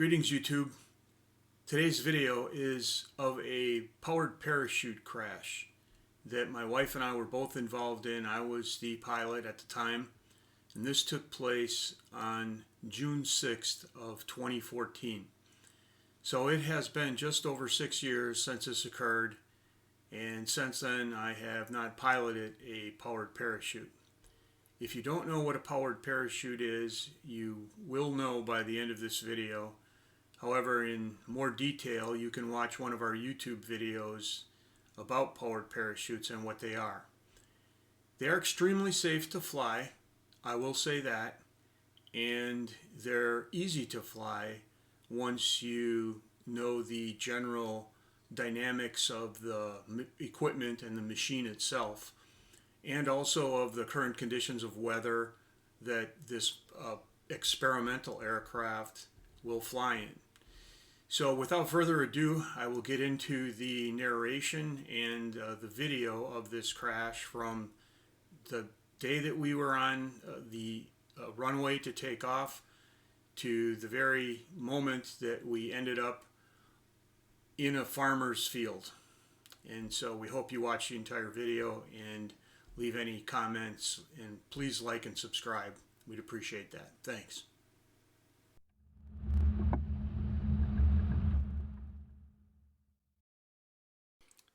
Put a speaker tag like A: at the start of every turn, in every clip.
A: Greetings YouTube. Today's video is of a powered parachute crash that my wife and I were both involved in. I was the pilot at the time, and this took place on June 6th of 2014. So it has been just over 6 years since this occurred, and since then I have not piloted a powered parachute. If you don't know what a powered parachute is, you will know by the end of this video. However, in more detail, you can watch one of our YouTube videos about powered parachutes and what they are. They are extremely safe to fly, I will say that, and they're easy to fly once you know the general dynamics of the equipment and the machine itself, and also of the current conditions of weather that this experimental aircraft will fly in. So without further ado, I will get into the narration and the video of this crash from the day that we were on the runway to take off to the very moment that we ended up in a farmer's field. And so we hope you watch the entire video and leave any comments, and please like and subscribe. We'd appreciate that. Thanks.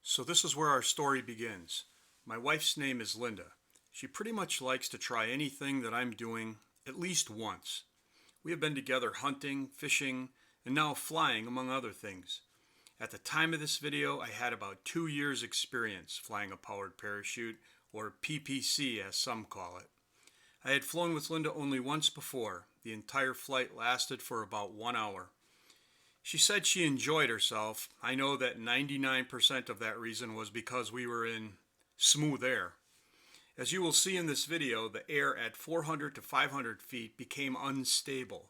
A: So this is where our story begins. My wife's name is Linda. She pretty much likes to try anything that I'm doing at least once. We have been together hunting, fishing, and now flying, among other things. At the time of this video, I had about 2 years experience flying a powered parachute, or PPC as some call it. I had flown with Linda only once before. The entire flight lasted for about 1 hour. She said she enjoyed herself. I know that 99% of that reason was because we were in smooth air. As you will see in this video, the air at 400 to 500 feet became unstable.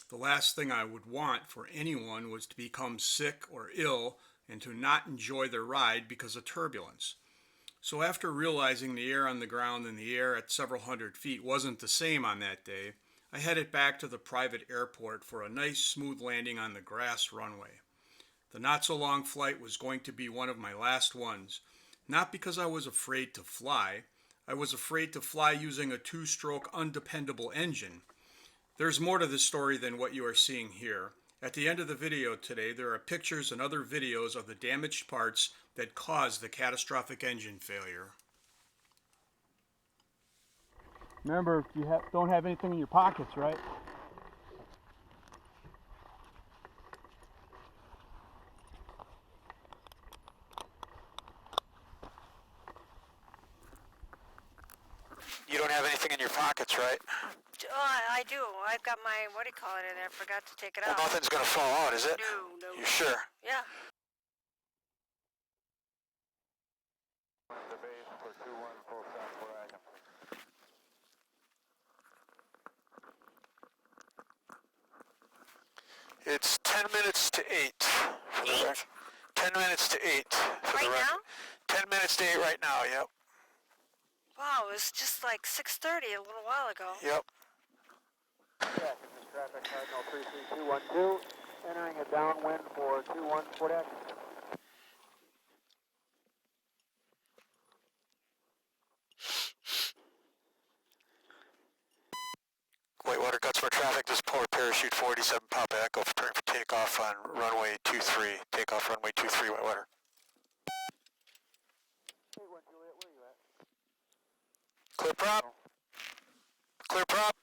A: The last thing I would want for anyone was to become sick or ill and to not enjoy their ride because of turbulence. So after realizing the air on the ground and the air at several hundred feet wasn't the same on that day, I headed back to the private airport for a nice smooth landing on the grass runway. The not-so-long flight was going to be one of my last ones, not because I was afraid to fly. I was afraid to fly using a two-stroke undependable engine. There's more to this story than what you are seeing here. At the end of the video today, there are pictures and other videos of the damaged parts that caused the catastrophic engine failure.
B: Remember, if you don't have anything in your pockets, right?
A: You don't have anything in your pockets, right?
C: I do. I've got my, what do you call it in there? I forgot to take it out.
A: Well, nothing's going to fall out, is it?
C: No.
A: You sure?
C: Yeah.
A: It's 10 minutes to 8.
C: 8?
A: 10 minutes to 8.
C: Right now?
A: 10 minutes to 8 right now, yep.
C: Wow, it was just like 6:30 a little while ago.
A: Yep.
D: Yeah, this is traffic Cardinal 33212, entering a downwind for 21 foot action.
A: Whitewater Guts for traffic, this is powered parachute 47 Papa Echo preparing for takeoff on runway 23. Takeoff runway 23, Whitewater.
D: Hey, one, Juliet, where are you at?
A: Clear prop. Clear prop.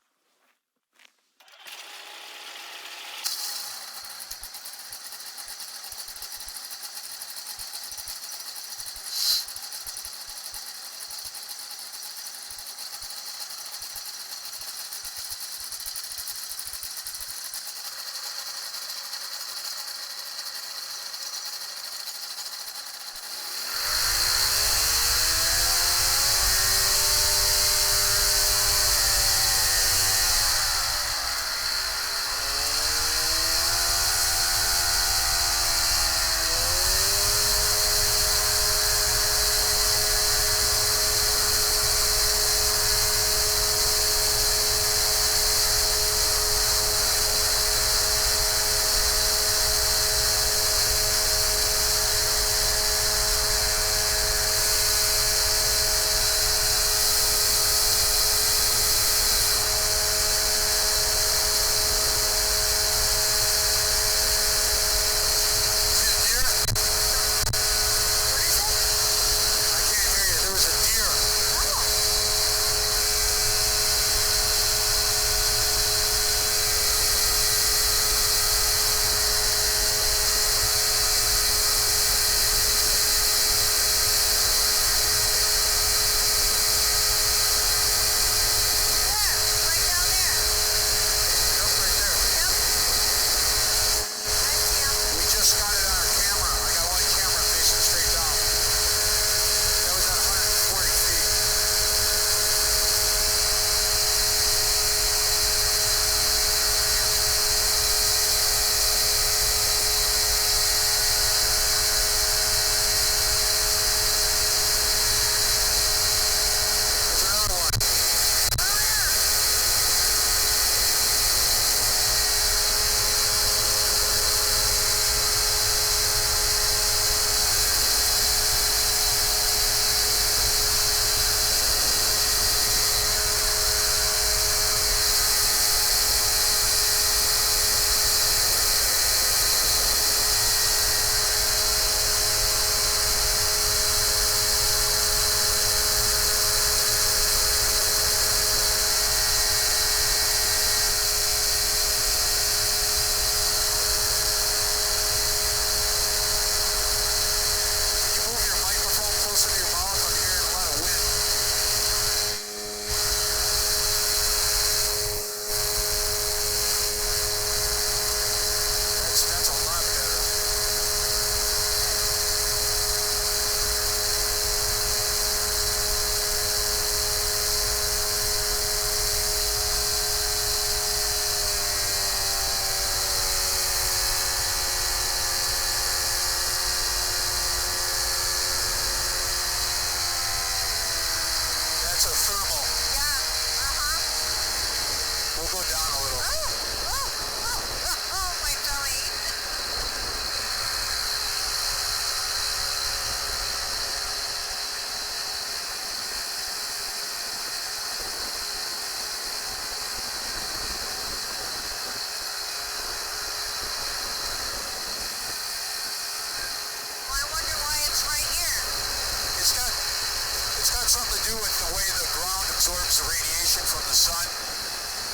E: absorbs the radiation from the sun.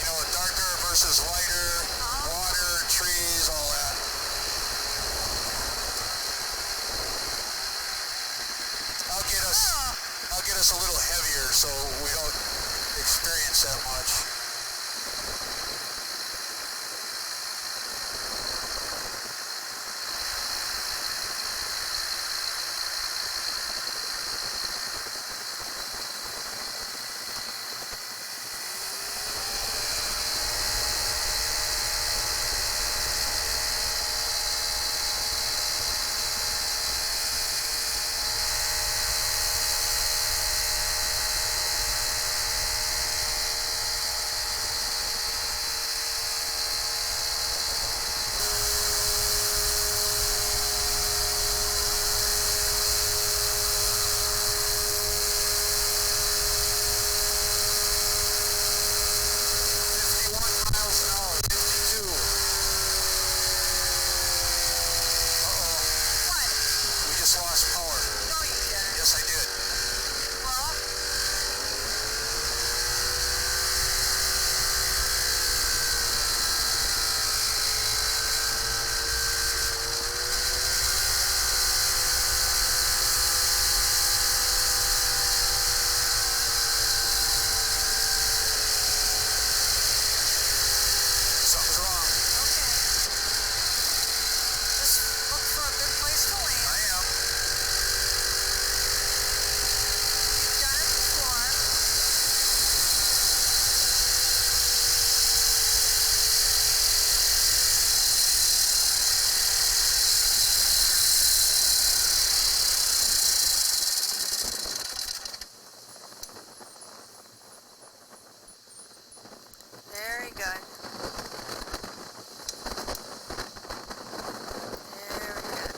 E: You know, darker versus lighter, water, trees, all that. I'll get us a little heavier so we don't experience that much.
C: Very good. Very good. Very good.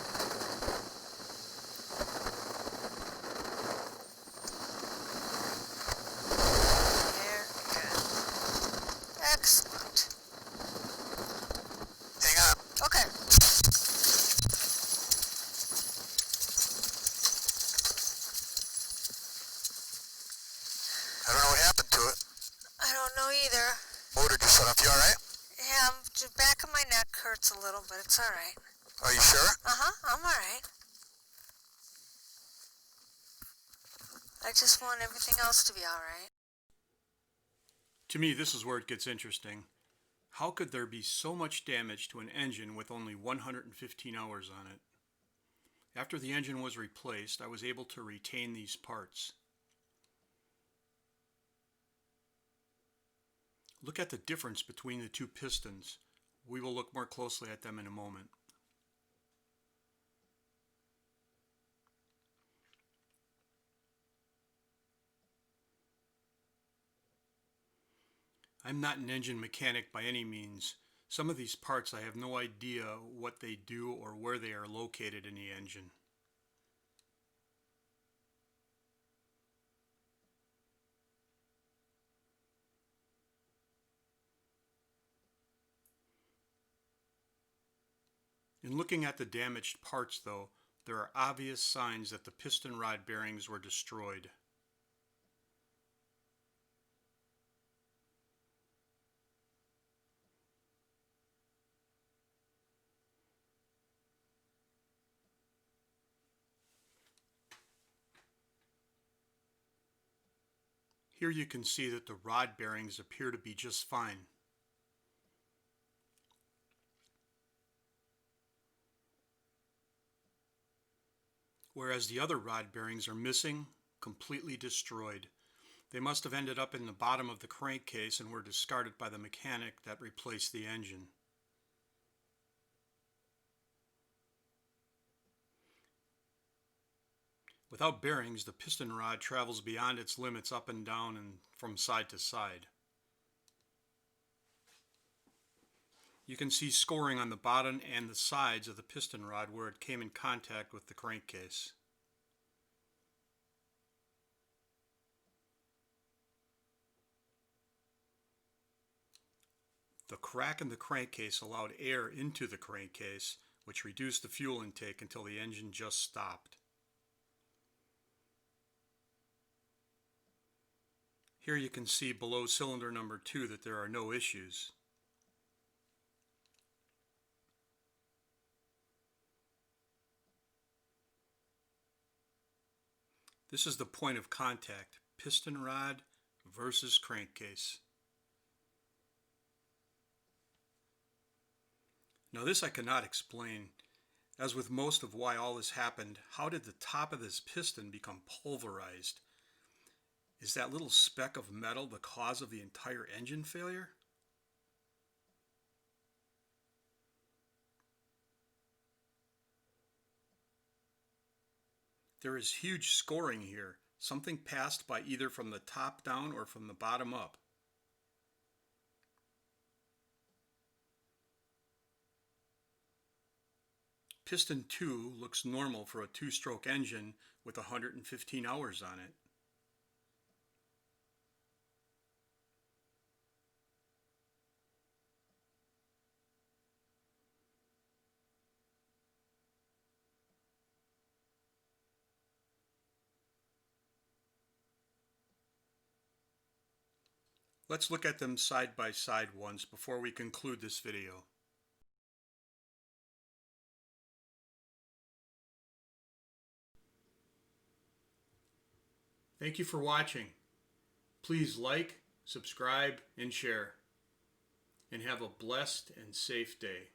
C: Excellent.
E: Hang on.
C: Okay.
E: I don't know what happened to it.
C: I don't know either.
E: Motor just shut off. You alright?
C: Yeah, the back of my neck hurts a little, but it's alright.
E: Are you sure?
C: Uh-huh, I'm alright. I just want everything else to be alright.
A: To me, this is where it gets interesting. How could there be so much damage to an engine with only 115 hours on it? After the engine was replaced, I was able to retain these parts. Look at the difference between the two pistons. We will look more closely at them in a moment. I'm not an engine mechanic by any means. Some of these parts I have no idea what they do or where they are located in the engine. In looking at the damaged parts though, there are obvious signs that the piston rod bearings were destroyed. Here you can see that the rod bearings appear to be just fine. Whereas the other rod bearings are missing, completely destroyed. They must have ended up in the bottom of the crankcase and were discarded by the mechanic that replaced the engine. Without bearings, the piston rod travels beyond its limits up and down and from side to side. You can see scoring on the bottom and the sides of the piston rod where it came in contact with the crankcase. The crack in the crankcase allowed air into the crankcase, which reduced the fuel intake until the engine just stopped. Here you can see below cylinder number 2 that there are no issues. This is the point of contact, piston rod versus crankcase. Now this I cannot explain. As with most of why all this happened, how did the top of this piston become pulverized? Is that little speck of metal the cause of the entire engine failure? There is huge scoring here. Something passed by either from the top down or from the bottom up. Piston 2 looks normal for a 2-stroke engine with 115 hours on it. Let's look at them side by side once before we conclude this video. Thank you for watching. Please like, subscribe, and share. And have a blessed and safe day.